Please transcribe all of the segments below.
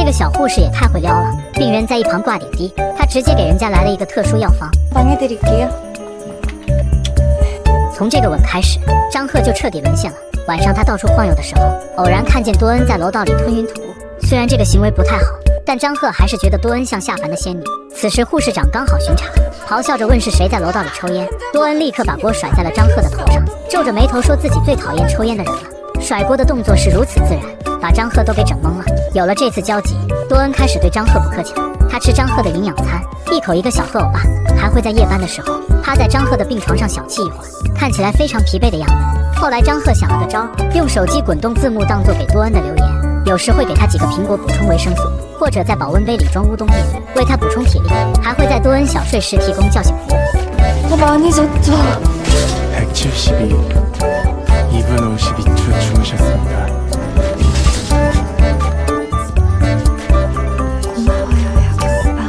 个小护士也太会撩了，病人在一旁挂点滴，他直接给人家来了一个特殊药方。방해드릴게요。从这个吻开始，张赫就彻底沦陷了。晚上他到处晃悠的时候，偶然看见多恩在楼道里吞晕吐雾。虽然这个行为不太好，但张赫还是觉得多恩像下凡的仙女。此时护士长刚好巡查，咆哮着问是谁在楼道里抽烟。多恩立刻把锅甩在了张赫的头上，皱着眉头说自己最讨厌抽烟的人了。甩锅的动作是如此自然，把张赫都给整懵了。有了这次交集，多恩开始对张赫不客气了。他吃张赫的营养餐，一口一个小荷欧巴，还会在夜班的时候趴在张赫的病床上小憩一会儿，看起来非常疲惫的样子。后来张赫想了个招，用手机滚动字幕当做给多恩的留言，有时会给他几个苹果补充维生素，或者在保温杯里装乌冬面为他补充体力，还会在多恩小睡时提供叫醒服务。많이졌죠。 172, 2분 52초 주무셨습니다. 고마워요, 약오빠。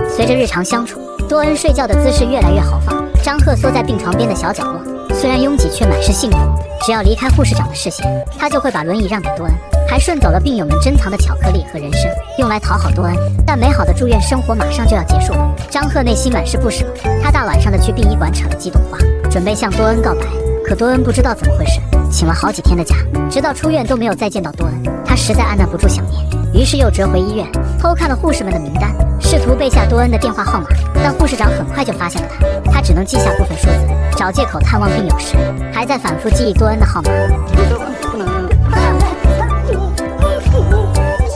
随着日常相处，多恩睡觉的姿势越来越豪放。张赫缩在病床边的小角落，虽然拥挤却满是幸福。只要离开护士长的视线，他就会把轮椅让给多恩，还顺走了病友们珍藏的巧克力和人参，用来讨好多恩。但美好的住院生活马上就要结束了，张赫内心满是不舍。他大晚上的去殡仪馆扯了几朵花，准备向多恩告白。可多恩不知道怎么回事，请了好几天的假，直到出院都没有再见到多恩。他实在按捺不住想念，于是又折回医院，偷看了护士们的名单，试图背下多恩的电话号码。但护士长很快就发现了他只能记下部分数字，找借口探望病友时，还在反复记忆多恩的号码。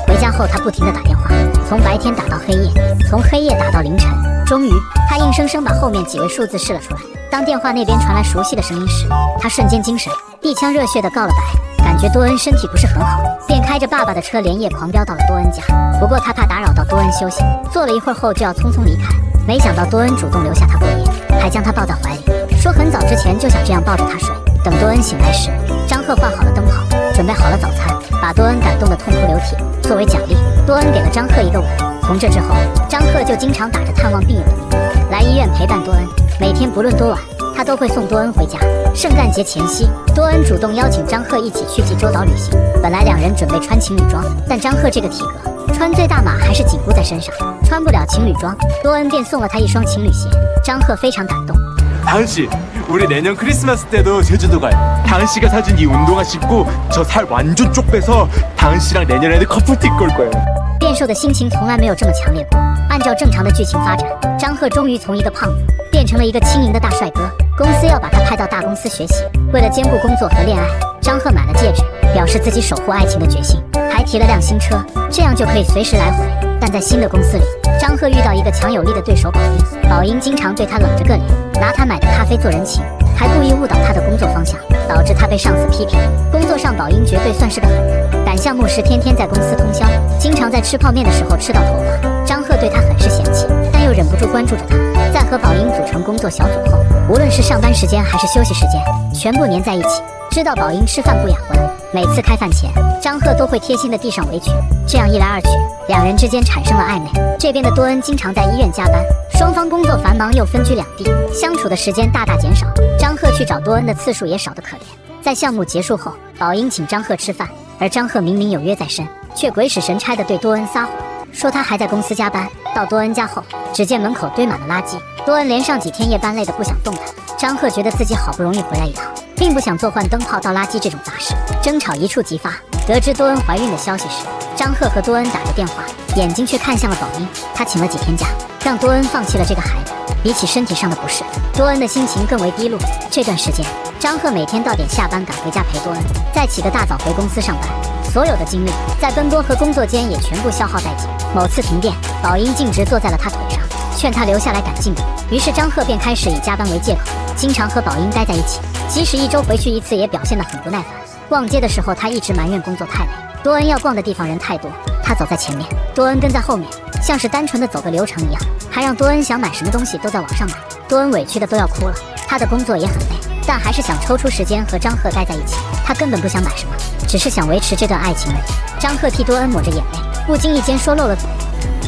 回家后，他不停地打电话，从白天打到黑夜，从黑夜打到凌晨。终于，他硬生生把后面几位数字试了出来。当电话那边传来熟悉的声音时，他瞬间精神，一腔热血地告了白。感觉多恩身体不是很好，便开着爸爸的车连夜狂飙到了多恩家。不过他怕打扰到多恩休息，坐了一会儿后就要匆匆离开。没想到多恩主动留下他过夜，还将他抱在怀里，说很早之前就想这样抱着他睡。等多恩醒来时，张赫换好了灯泡，准备好了早餐，把多恩感动得痛哭流涕。作为奖励，多恩给了张赫一个吻。从这之后，张赫就经常打着探望病友的名义来医院陪伴多恩，每天不论多晚，他都会送多恩回家。圣诞节前夕，多恩主动邀请张赫一起去济州岛旅行。本来两人准备穿情侣装，但张赫这个体格，穿最大码还是紧箍在身上，穿不了情侣装。多恩便送了他一双情侣鞋。张赫非常感动。다은씨, 우리 내년 크리스마스 때도 제주도 가요. 다은씨가 사준 이 운동화 신고 저 살 완전 쪽 빼서 다은씨랑 내년에는 커플티 입고 올 거예요. 变瘦的心情从来没有这么强烈过。按照正常的剧情发展，张赫终于从一个胖子变成了一个轻盈的大帅哥。公司要把他派到大公司学习，为了兼顾工作和恋爱，张赫买了戒指，表示自己守护爱情的决心，还提了辆新车，这样就可以随时来回。但在新的公司里，张赫遇到一个强有力的对手宝英，宝英经常对他冷着个脸，拿他买的咖啡做人情，还故意误导他的工作方向，导致他被上司批评。工作上，宝英绝对算是个狠人，赶项目时天天在公司通宵，经常在吃泡面的时候吃到头发。张赫对他很是嫌弃，但又忍不住关注着他。在和宝英组成工作小组后，无论是上班时间还是休息时间，全部黏在一起。知道宝英吃饭不雅观，每次开饭前，张赫都会贴心的递上围裙。这样一来二去，两人之间产生了暧昧。这边的多恩经常在医院加班，双方工作繁忙又分居两地，相处的时间大大减少。张赫去找多恩的次数也少得可怜。在项目结束后，宝英请张赫吃饭，而张赫明明有约在身，却鬼使神差的对多恩撒谎，说他还在公司加班。到多恩家后，只见门口堆满了垃圾。多恩连上几天夜班累得不想动弹。张赫觉得自己好不容易回来一趟，并不想做换灯泡倒垃圾这种杂事，争吵一触即发。得知多恩怀孕的消息时，张赫和多恩打着电话，眼睛却看向了宝英。他请了几天假，让多恩放弃了这个孩子。比起身体上的不适，多恩的心情更为低落。这段时间，张赫每天到点下班赶回家陪多恩，再起个大早回公司上班。所有的精力在奔波和工作间也全部消耗殆尽。某次停电，宝英径直坐在了他腿上，劝他留下来赶进度。于是张赫便开始以加班为借口，经常和宝英待在一起，即使一周回去一次也表现得很不耐烦。逛街的时候，他一直埋怨工作太累，多恩要逛的地方人太多，他走在前面，多恩跟在后面，像是单纯的走个流程一样，还让多恩想买什么东西都在网上买。多恩委屈的都要哭了。他的工作也很累，但还是想抽出时间和张赫待在一起。他根本不想买什么，只是想维持这段爱情而已。张赫替多恩抹着眼泪，不经意间说漏了嘴。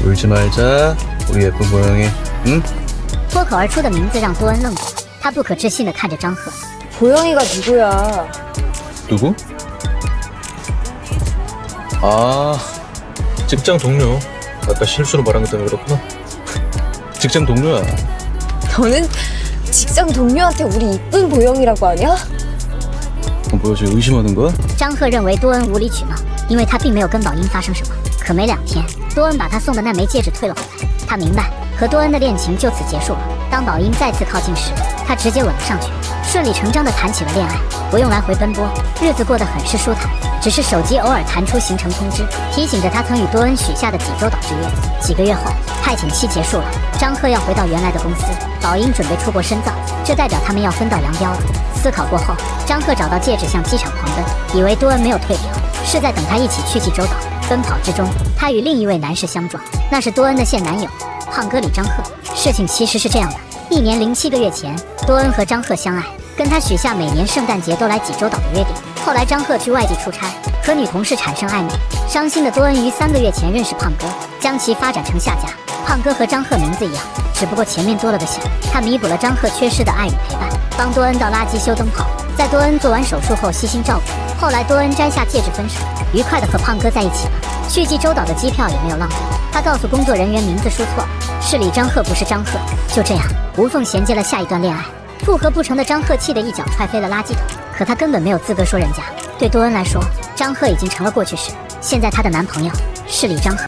울지 말자, 우리 예쁜 고양이. 응? 脱口而出的名字让多恩愣住，他不可置信地看着张赫。 보영이가 누구야? 누구? 아, 직장 동료. 아까 실수로 말한 것 때문에 그렇구나. 직장 동료야. 너는 직장 동료한테 우리 이쁜 보영이라고 하냐? 뭐야, 지금 의심하는 거야? 张赫认为多恩无理取闹，因为他并没有跟宝英发生什么。可没2天，多恩把他送的那枚戒指退了回来。他明白和多恩的恋情就此结束了。当宝英再次靠近时，他直接吻了上去，顺理成章地谈起了恋爱，不用来回奔波，日子过得很是舒坦。只是手机偶尔弹出行程通知，提醒着他曾与多恩许下的济州岛之约。几个月后，派遣期结束了，张赫要回到原来的公司，宝英准备出国深造，这代表他们要分道扬镳了。思考过后，张赫找到戒指向机场狂奔，以为多恩没有退票，是在等他一起去济州岛。奔跑之中，他与另一位男士相撞，那是多恩的现男友胖哥李张赫。事情其实是这样的：1年零7个月前，多恩和张赫相爱，跟他许下每年圣诞节都来济州岛的约定。后来张赫去外地出差，和女同事产生暧昧，伤心的多恩于3个月前认识胖哥，将其发展成下家。胖哥和张赫名字一样，只不过前面多了个小。他弥补了张赫缺失的爱与陪伴，帮多恩到垃圾修灯泡，在多恩做完手术后悉心照顾。后来多恩摘下戒指分手，愉快的和胖哥在一起了。去济州岛的机票也没有浪费，他告诉工作人员名字输错了，是李张赫不是张赫。就这样无缝衔接了下一段恋爱。复合不成的张赫气得一脚踹飞了垃圾桶，可他根本没有资格说人家。对多恩来说，张赫已经成了过去式，现在她的男朋友是李张赫。